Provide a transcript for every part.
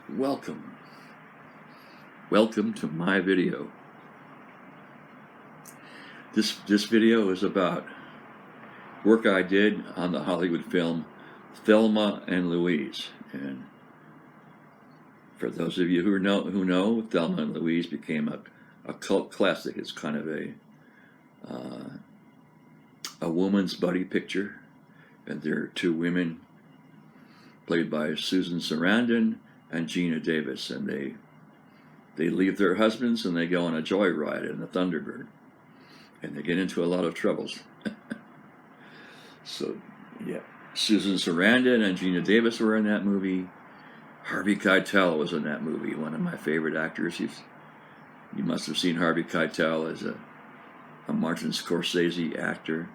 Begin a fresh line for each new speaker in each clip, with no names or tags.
Welcome. Welcome to my video. This video is about work I did on the Hollywood film Thelma and Louise. And for those of you who know, Thelma and Louise became a cult classic. It's kind of a woman's buddy picture, and there are two women played by Susan Sarandon and Gina Davis, and they leave their husbands and they go on a joyride in a Thunderbird, and they get into a lot of troubles. So, yeah, Susan Sarandon and Gina Davis were in that movie. Harvey Keitel was in that movie, one of my favorite actors. You must have seen Harvey Keitel as a Martin Scorsese actor.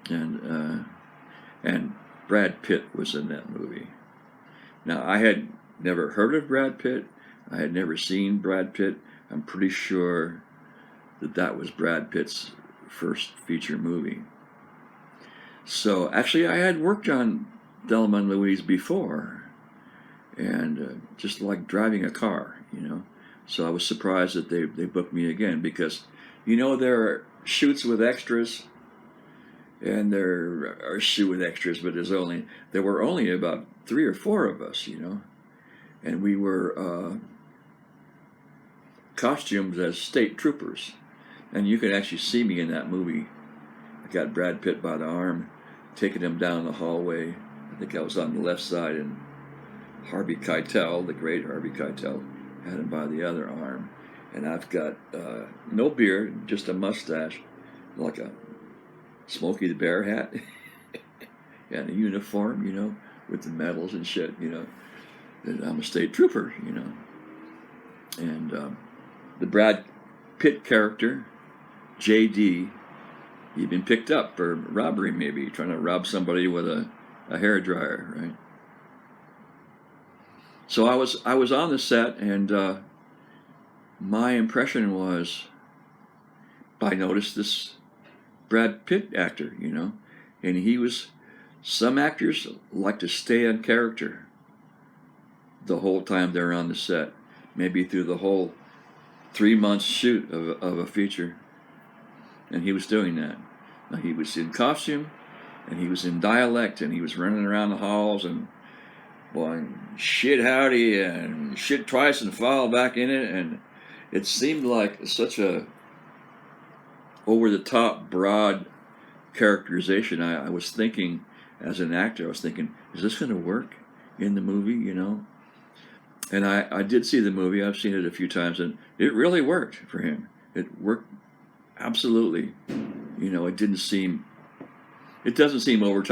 And Brad Pitt was in that movie. Now, I had never heard of Brad Pitt. I had never seen Brad Pitt. I'm pretty sure that was Brad Pitt's first feature movie. So, actually, I had worked on Thelma and Louise before, and just like driving a car, So I was surprised that they booked me again, because, there are shoots with extras, and there are shoot with extras, but there were only about 3 or 4 of us, and we were costumed as state troopers, and you can actually see me in that movie. I got Brad Pitt by the arm, taking him down the hallway. I think I was on the left side, and Harvey Keitel, the great Harvey Keitel, had him by the other arm, and I've got no beard, just a mustache, like a Smokey the Bear hat, and a uniform, with the medals and shit, and I'm a state trooper, and the Brad Pitt character, J.D., he'd been picked up for robbery, maybe trying to rob somebody with a hairdryer, right? So I was on the set, and my impression was, I noticed this Brad Pitt actor, and some actors like to stay on character the whole time they're on the set, maybe through the whole 3 months shoot of a feature, and he was doing that. Now, he was in costume, and he was in dialect, and he was running around the halls and going, shit howdy, and shit twice and fall back in it, and it seemed like such a over-the-top, broad characterization. I was thinking, as an actor, is this going to work in the movie, And I did see the movie. I've seen it a few times, and it really worked for him. It worked absolutely. It doesn't seem over the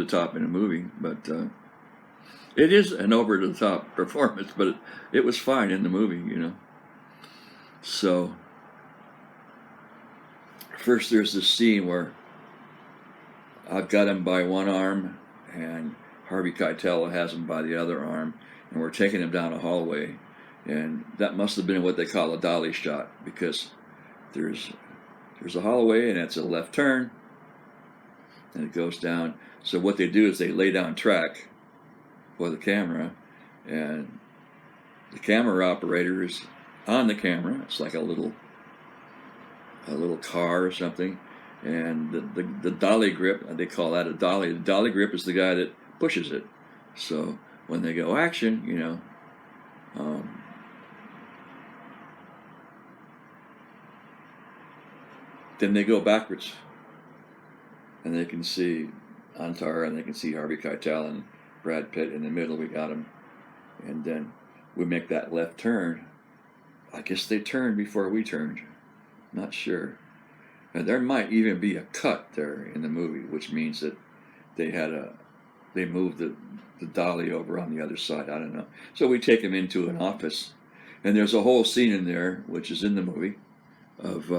top in a movie, but it is an over-the-top performance, but it was fine in the movie, So, first there's this scene where I've got him by one arm, and Harvey Keitel has him by the other arm, and we're taking him down a hallway, and that must have been what they call a dolly shot, because there's a hallway, and it's a left turn, and it goes down. So what they do is they lay down track for the camera, and the camera operator is on the camera. It's like a little car or something, and the dolly grip, they call that a dolly. The dolly grip is the guy that pushes it. So when they go action, then they go backwards, and they can see Antar, and they can see Harvey Keitel and Brad Pitt in the middle. We got him, and then we make that left turn. I guess they turned before we turned. Not sure. And there might even be a cut there in the movie, which means that they moved the dolly over on the other side. I don't know. So we take him into an office, and there's a whole scene in there, which is in the movie, of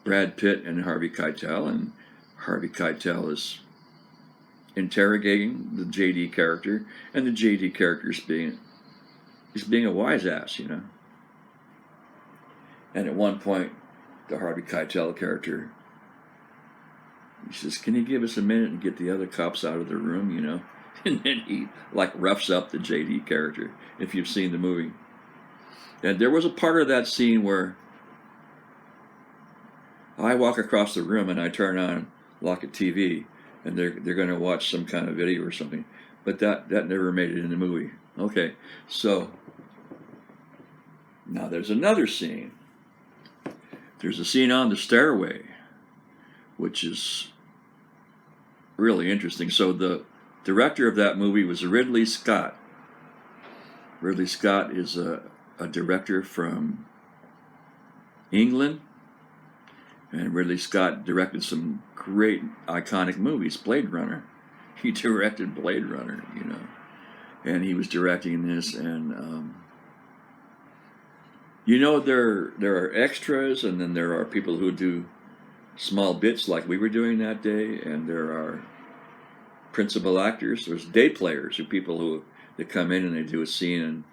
Brad Pitt and Harvey Keitel, and Harvey Keitel is interrogating the J.D. character, and the J.D. character is being a wise ass, And at one point, the Harvey Keitel character, he says, "Can you give us a minute and get the other cops out of the room, And then he like roughs up the JD character, if you've seen the movie. And there was a part of that scene where I walk across the room and I turn on like a TV, and they're going to watch some kind of video or something. But that never made it in the movie. Okay, so now there's another scene. There's a scene on the stairway, which is really interesting. So the director of that movie was Ridley Scott. Ridley Scott is a director from England, and Ridley Scott directed some great iconic movies. Blade Runner. He directed Blade Runner, you know, and he was directing this, and you know, there are extras, and then there are people who do small bits like we were doing that day, and there are principal actors. There's day players, or people who they come in and they do a scene and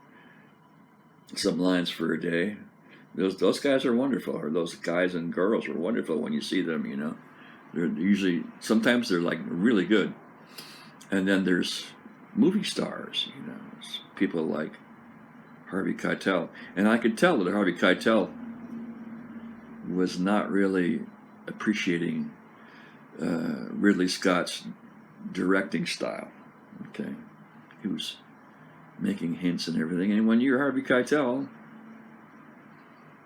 some lines for a day. Those guys are wonderful, or those guys and girls are wonderful when you see them, you know. They're usually, sometimes they're like really good. And then there's movie stars, you know, people like Harvey Keitel. And I could tell that Harvey Keitel was not really appreciating Ridley Scott's directing style. Okay, he was making hints and everything. And when you're Harvey Keitel,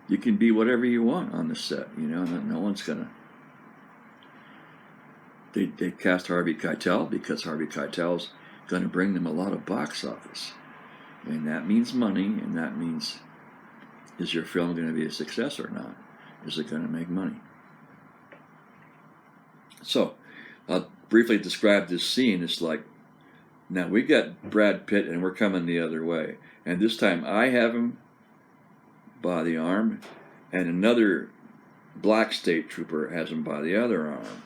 you can be whatever you want on the set, you know. No one's gonna. They cast Harvey Keitel because Harvey Keitel's going to bring them a lot of box office. And that means money, and that means, is your film going to be a success or not? Is it going to make money? So, I'll briefly describe this scene. It's like, now we got Brad Pitt and we're coming the other way. And this time I have him by the arm, and another black state trooper has him by the other arm.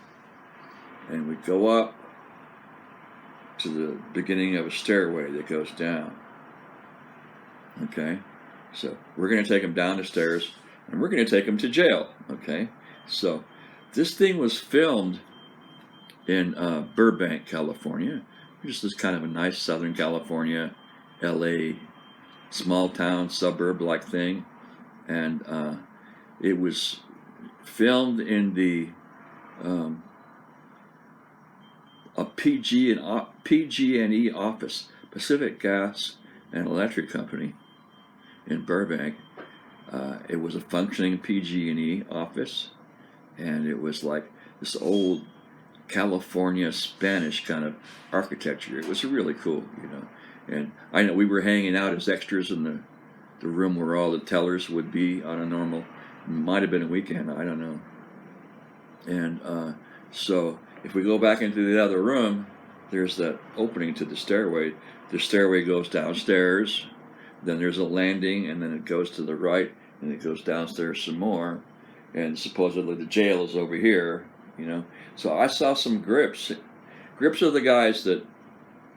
And we go up to the beginning of a stairway that goes down. Okay, so we're going to take him down the stairs, and we're going to take him to jail. Okay, so this thing was filmed in Burbank, California, which is kind of a nice Southern California, LA, small town, suburb-like thing. And it was filmed in the a PG&E office, Pacific Gas and Electric Company in Burbank. It was a functioning PG&E office, and it was like this old California Spanish kind of architecture. It was really cool, you know. And I know we were hanging out as extras in the room where all the tellers would be on a normal, might have been a weekend, I don't know. And so if we go back into the other room, there's that opening to the stairway. The stairway goes downstairs, then there's a landing, and then it goes to the right, and it goes downstairs some more, and supposedly the jail is over here, you know. So I saw some grips. Grips are the guys that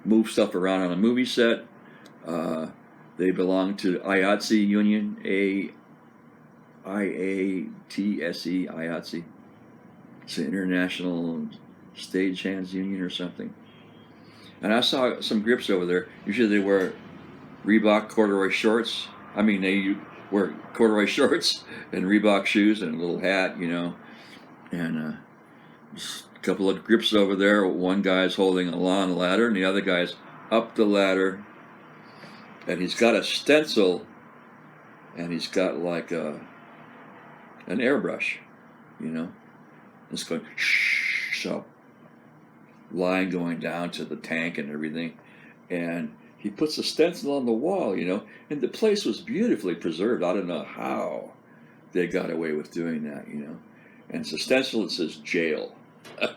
move stuff around on a movie set. They belong to IATSE Union, IATSE, IATSE. It's an International Stagehands Union or something. And I saw some grips over there. Usually they wear Reebok corduroy shorts. I mean, they wear corduroy shorts and Reebok shoes and a little hat, you know. And a couple of grips over there. One guy's holding a lawn ladder, and the other guy's up the ladder. And he's got a stencil, and he's got like an airbrush, you know. It's going shh, so line going down to the tank and everything, and he puts a stencil on the wall, you know, and the place was beautifully preserved. I don't know how they got away with doing that, you know. And it's a stencil that says jail, and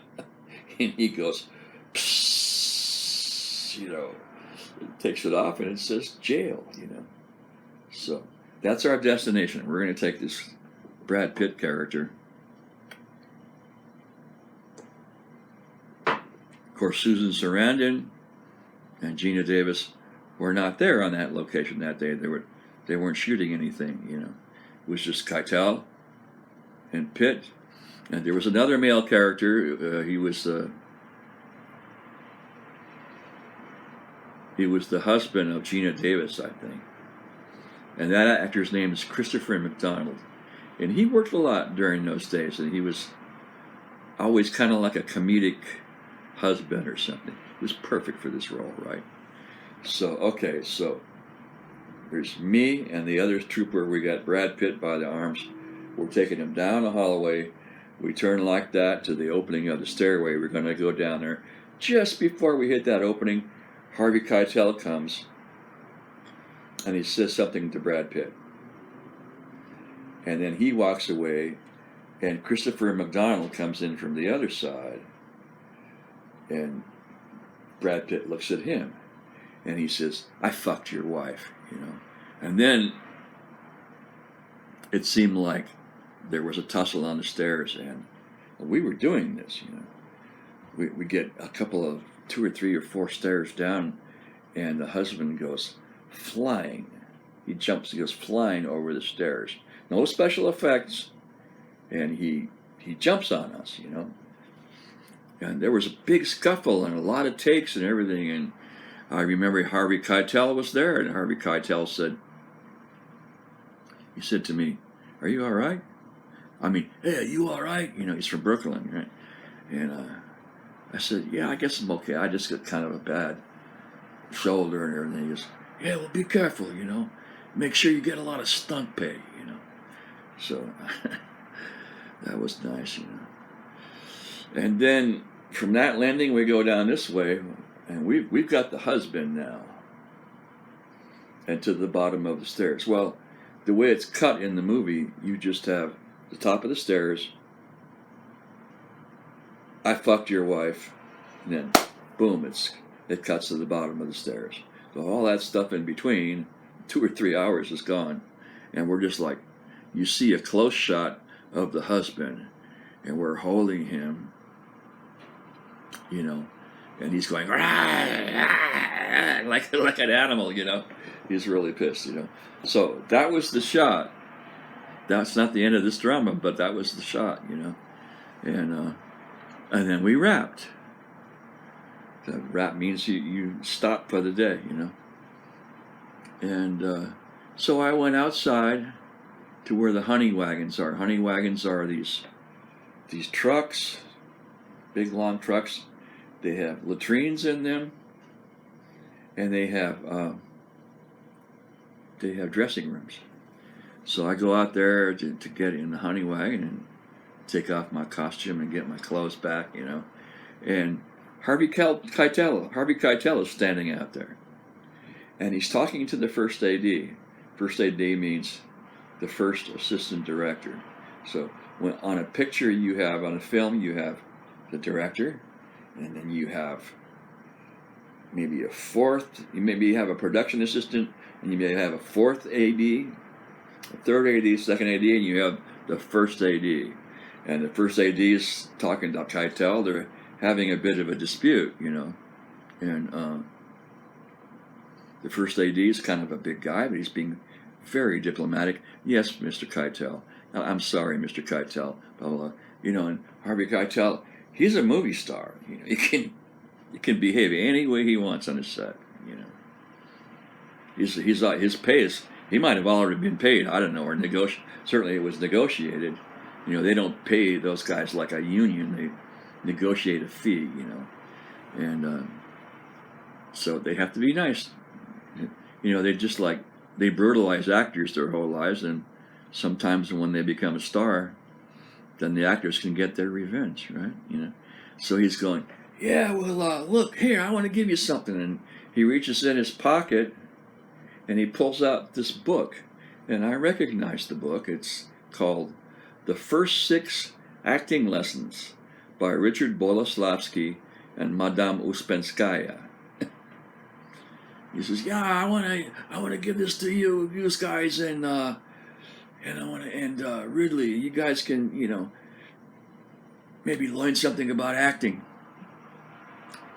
he goes, psst, you know, takes it off and it says jail, you know. So that's our destination. We're going to take this Brad Pitt character. Of course, Susan Sarandon and Gina Davis were not there on that location that day. They weren't shooting anything, you know. It was just Keitel and Pitt, and there was another male character. He was He was the husband of Gina Davis, I think. And that actor's name is Christopher McDonald. And he worked a lot during those days, and he was always kind of like a comedic husband or something. He was perfect for this role, right? So, okay, so there's me and the other trooper. We got Brad Pitt by the arms. We're taking him down the hallway. We turn like that to the opening of the stairway. We're going to go down there. Just before we hit that opening, Harvey Keitel comes, and he says something to Brad Pitt. And then he walks away, and Christopher McDonald comes in from the other side, and Brad Pitt looks at him, and he says, "I fucked your wife," you know. And then it seemed like there was a tussle on the stairs, and we were doing this, you know. We get a couple of 2 or 3 or 4 stairs down, and the husband goes flying. He goes flying over the stairs. No special effects, and he jumps on us, you know. And there was a big scuffle and a lot of takes and everything, and I remember Harvey Keitel was there, and Harvey Keitel said to me, "Are you all right?" I mean, "Hey, are you all right?" You know, he's from Brooklyn, right? And I said, "Yeah, I guess I'm okay. I just got kind of a bad shoulder and everything." He goes, "Yeah, well, be careful, you know. Make sure you get a lot of stunt pay, you know." So that was nice, you know. And then from that landing, we go down this way, and we've got the husband now, and to the bottom of the stairs. Well, the way it's cut in the movie, you just have the top of the stairs, "I fucked your wife," and then boom, it cuts to the bottom of the stairs. So all that stuff in between, 2 or 3 hours is gone, and we're just like, you see a close shot of the husband, and we're holding him, you know, and he's going rah, rah, like an animal, you know. He's really pissed, you know. So that was the shot. That's not the end of this drama, but that was the shot, you know. And then we wrapped. The wrap means you stop for the day, you know. And so I went outside to where the honey wagons are. Honey wagons are these trucks, big long trucks. They have latrines in them, and they have dressing rooms. So I go out there to get in the honey wagon and take off my costume and get my clothes back, you know. And Harvey Keitel is standing out there, and he's talking to the first AD. First AD means the first assistant director. So when on a picture on a film, you have the director, and then you have maybe a fourth. Maybe you have a production assistant, and you may have a fourth AD, a third AD, second AD, and you have the first AD. And the first AD is talking to Keitel. They're having a bit of a dispute, you know. And the first AD is kind of a big guy, but he's being very diplomatic. "Yes, Mr. Keitel. I'm sorry, Mr. Keitel." Blah, blah, blah. You know, and Harvey Keitel, he's a movie star. You know, he can behave any way he wants on his set. You know, his pay is, he might have already been paid. I don't know, or certainly it was negotiated. You know, they don't pay those guys like a union. They negotiate a fee. You know, and so they have to be nice. You know, they brutalize actors their whole lives, and sometimes when they become a star, then the actors can get their revenge, right? You know, so he's going, "Yeah, well, look here, I want to give you something," and he reaches in his pocket, and he pulls out this book, and I recognize the book. It's called "The First 6 Acting Lessons" by Richard Boleslavsky and Madame Uspenskaya. He says, "Yeah, I want to give this to you guys, and Ridley, you guys can, you know, maybe learn something about acting."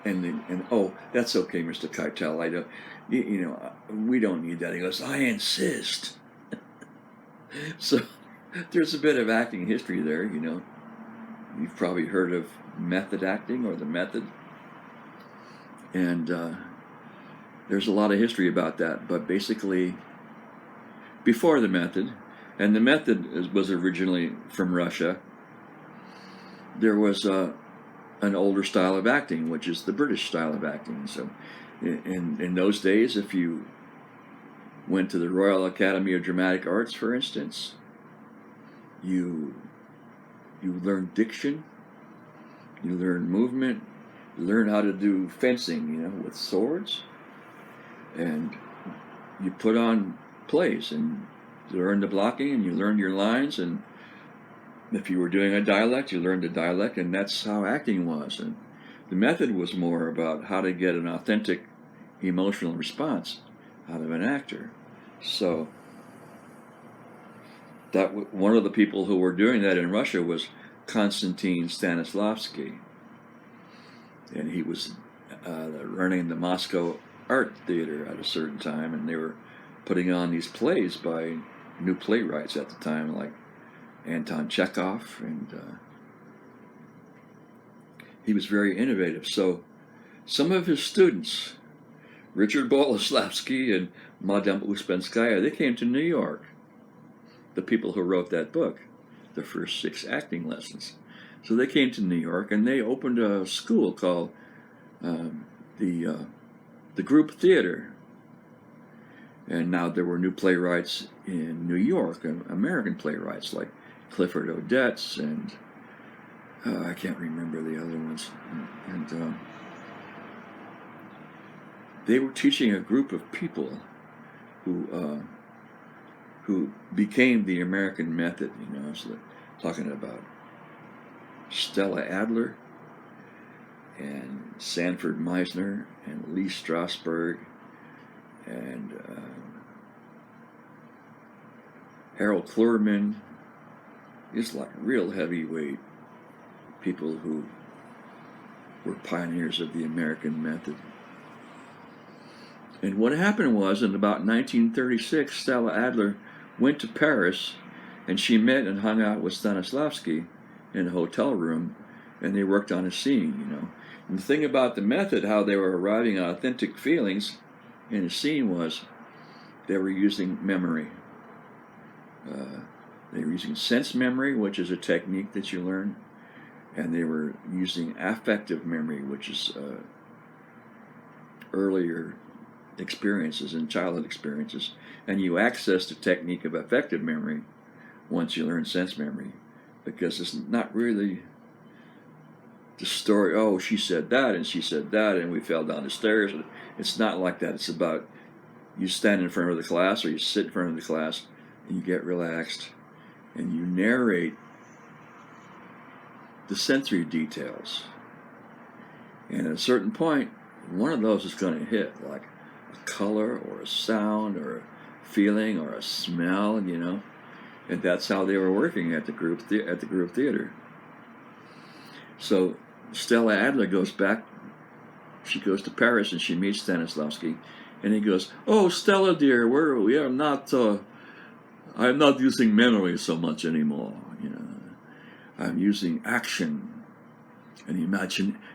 And "Oh, that's okay, Mr. Keitel. I don't, you know, we don't need that." He goes, "I insist." So there's a bit of acting history there, you know. You've probably heard of method acting or the method, and there's a lot of history about that, but basically, before the method, and the method was originally from Russia, there was an older style of acting, which is the British style of acting. So in those days, if you went to the Royal Academy of Dramatic Arts, for instance, you learned diction, you learned movement, you learned how to do fencing, with swords, and you put on plays and you learned the blocking and you learned your lines, and if you were doing a dialect, you learned the dialect, and that's how acting was. And the method was more about how to get an authentic emotional response out of an actor. So that one of the people who were doing that in Russia was Konstantin Stanislavski, and he was running the Moscow Art Theater at a certain time, and they were putting on these plays by new playwrights at the time, like Anton Chekhov, and he was very innovative. So some of his students, Richard Boleslavsky and Madame Uspenskaya, they came to New York, the people who wrote that book, the first 6 acting lessons. So they came to New York, and they opened a school called the Group Theater. And now there were new playwrights in New York, American playwrights like Clifford Odets, and I can't remember the other ones. And they were teaching a group of people who became the American method. So talking about Stella Adler and Sanford Meisner and Lee Strasberg and Harold Clurman. It's like real heavyweight people who were pioneers of the American method. And what happened was, in about 1936, Stella Adler went to Paris, and she met and hung out with Stanislavski in a hotel room, and they worked on a scene, And the thing about the method, how they were arriving at authentic feelings in a scene, was they were using memory. They were using sense memory, which is a technique that you learn, and they were using affective memory, which is earlier experiences and childhood experiences, and you access the technique of affective memory once you learn sense memory, because it's not really the story, oh, she said that and she said that and we fell down the stairs. It's not like that. It's about you stand in front of the class or you sit in front of the class and you get relaxed and you narrate the sensory details, and at a certain point one of those is going to hit, like a color or a sound or a feeling or a smell, and that's how they were working at the group theater. So Stella Adler goes back. She goes to Paris and she meets Stanislavski, and he goes, "Oh, Stella dear, we are not. I'm not using memory so much anymore. I'm using action and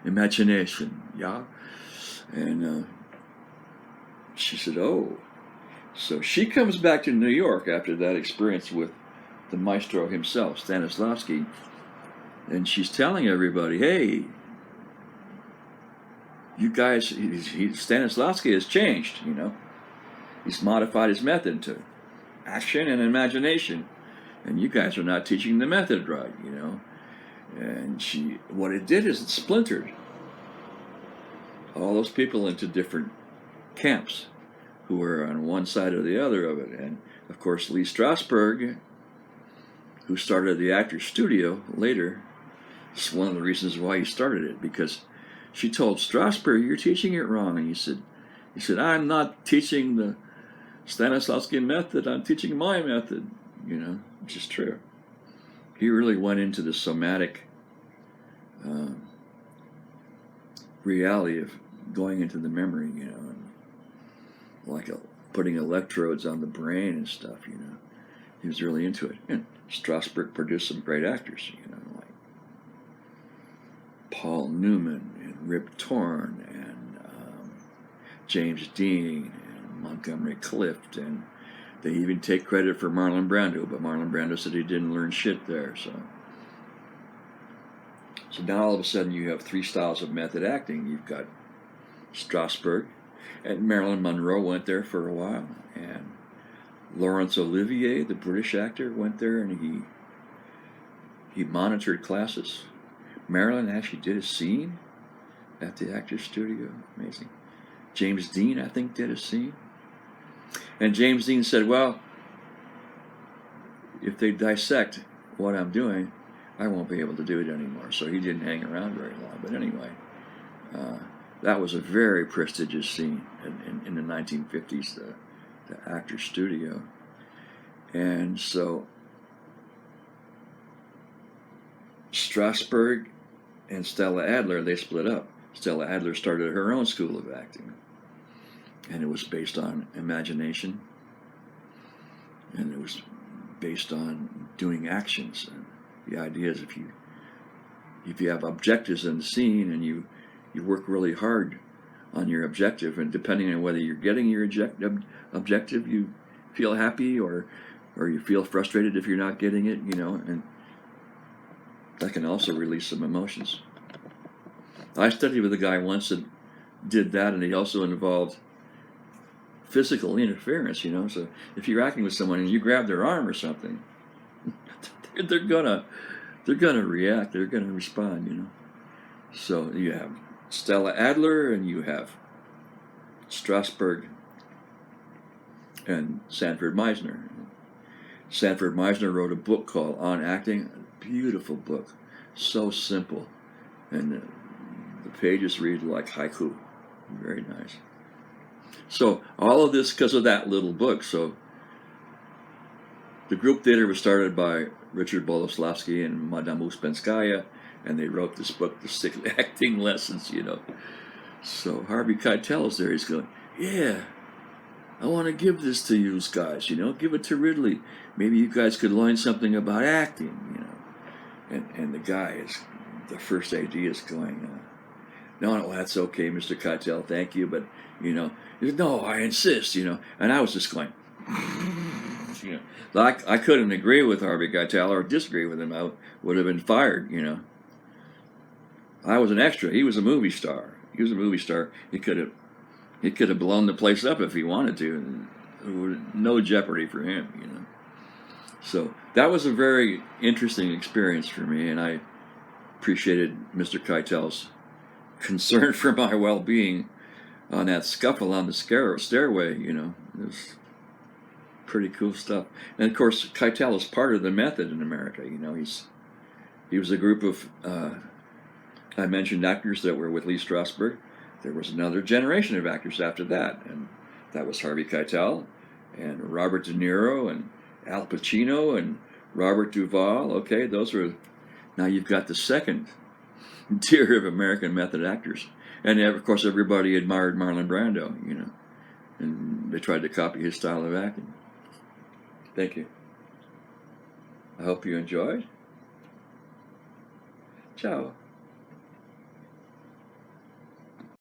imagination. Yeah." And she said, "Oh." So she comes back to New York after that experience with the maestro himself, Stanislavski, and she's telling everybody, "Hey, you guys, Stanislavski has changed, He's modified his method to action and imagination, and you guys are not teaching the method right, And what it did is it splintered all those people into different camps who were on one side or the other of it. And of course, Lee Strasberg, who started the Actors Studio later, it's one of the reasons why he started it, because she told Strasberg, "You're teaching it wrong." And he said, "I'm not teaching the Stanislavski method, I'm teaching my method," which is true. He really went into the somatic reality of going into the memory, and like putting electrodes on the brain and stuff, He was really into it. And Strasberg produced some great actors, like Paul Newman and Rip Torn and James Dean and Montgomery Clift, and they even take credit for Marlon Brando, but Marlon Brando said he didn't learn shit there. So now all of a sudden you have three styles of method acting. You've got Strasberg, and Marilyn Monroe went there for a while, and Laurence Olivier, the British actor, went there, and he monitored classes. Marilyn actually did a scene at the Actors Studio. Amazing. James Dean, I think, did a scene. And James Dean said, well, if they dissect what I'm doing, I won't be able to do it anymore. So he didn't hang around very long. But anyway, that was a very prestigious scene in the 1950s, the Actors Studio. And so Strasberg and Stella Adler, they split up. Stella Adler started her own school of acting, and it was based on imagination, and it was based on doing actions. And the idea is if you have objectives in the scene and you work really hard on your objective, and depending on whether you're getting your objective, you feel happy or you feel frustrated if you're not getting it, and that can also release some emotions. I studied with a guy once that did that, and he also involved physical interference, so if you're acting with someone and you grab their arm or something, they're gonna react, they're gonna respond, So you have Stella Adler and you have Strasberg and Sanford Meisner. Sanford Meisner wrote a book called On Acting, a beautiful book, so simple, and the pages read like haiku, very nice. So all of this because of that little book. So the group theater was started by Richard Boleslavsky and Madame Uspenskaya, and they wrote this book, The Six Acting Lessons, So Harvey Keitel is there. He's going, yeah, I want to give this to you guys, give it to Ridley. Maybe you guys could learn something about acting, And the guy the first AD is going, no, that's okay, Mr. Keitel, thank you, but, no, I insist, And I was just going, I couldn't agree with Harvey Keitel or disagree with him. I would have been fired, I was an extra. He was a movie star. He could have blown the place up if he wanted to. And no jeopardy for him, So that was a very interesting experience for me, and I appreciated Mr. Keitel's concern for my well-being on that scuffle on the stairway. It was pretty cool stuff. And of course, Keitel is part of the method in America. He was a group of I mentioned actors that were with Lee Strasberg. There was another generation of actors after that, and that was Harvey Keitel and Robert De Niro and Al Pacino and Robert Duvall. Okay, now you've got the second tier of American method actors. And of course everybody admired Marlon Brando, and they tried to copy his style of acting. Thank you. I hope you enjoyed. Ciao.